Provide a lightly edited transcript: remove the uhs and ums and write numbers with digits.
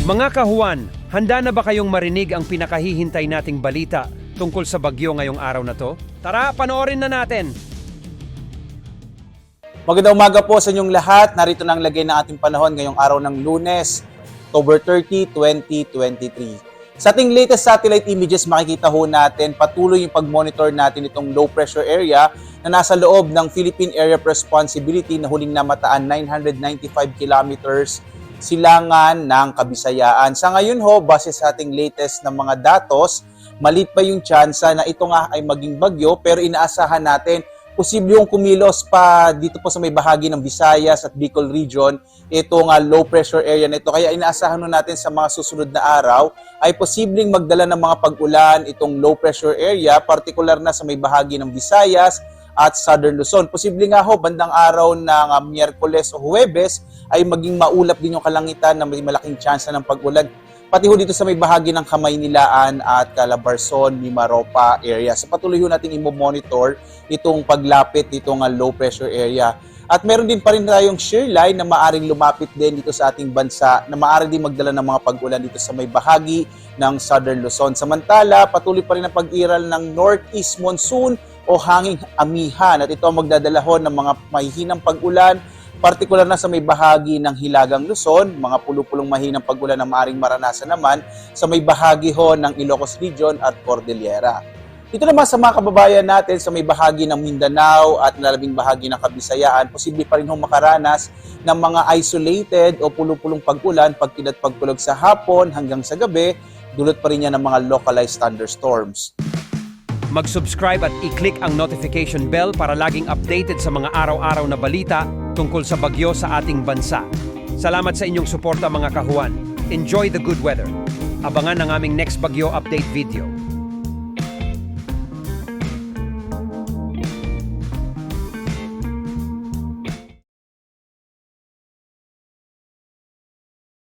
Mga kahuan, handa na ba kayong marinig ang pinakahihintay nating balita tungkol sa bagyo ngayong araw na to? Tara, panoorin na natin! Magandang umaga po sa inyong lahat. Narito na ang lagay ng ating panahon ngayong araw ng Lunes, October 30, 2023. Sa ating latest satellite images, makikita ho natin patuloy yung pag-monitor natin itong low pressure area na nasa loob ng Philippine Area of Responsibility na huling namataan 995 kilometers silangan ng Kabisayaan. Sa ngayon ho, base sa ating latest na mga datos, maliit pa yung tsansa na ito nga ay maging bagyo, pero inaasahan natin posible yung kumilos pa dito po sa may bahagi ng Visayas at Bicol region itong low pressure area na ito. Kaya inaasahan natin sa mga susunod na araw ay posibleng magdala ng mga pag-ulan itong low pressure area, particular na sa may bahagi ng Visayas at Southern Luzon. Posible nga ho, bandang araw ng Miyerkules o Huwebes ay maging maulap din yung kalangitan na may malaking tsansa ng pag-ulan. Pati ho dito sa may bahagi ng Kamaynilaan at Calabarzon, Mimaropa area. So patuloy ho natin i-monitor itong paglapit nitong low pressure area. At meron din pa rin tayong shear line na maaring lumapit din dito sa ating bansa na maaari din magdala ng mga pag-ulan dito sa may bahagi ng Southern Luzon. Samantala, patuloy pa rin ang pag-iral ng northeast monsoon o hanging amihan at ito ang magdadalahon ng mga mahihinang pag-ulan, partikular na sa may bahagi ng Hilagang Luzon, mga pulupulong mahinang pag-ulan na maaaring maranasan naman sa may bahagi ho ng Ilocos Region at Cordillera. Ito naman sa mga kababayan natin sa may bahagi ng Mindanao at nalabing bahagi ng Kabisayaan, posible pa rin hong makaranas ng mga isolated o pulupulong pag-ulan pagkilat pagkulog sa hapon hanggang sa gabi, dulot pa rin yan ng mga localized thunderstorms. Mag-subscribe at i-click ang notification bell para laging updated sa mga araw-araw na balita tungkol sa bagyo sa ating bansa. Salamat sa inyong suporta mga kahuan. Enjoy the good weather. Abangan ang aming next bagyo update video.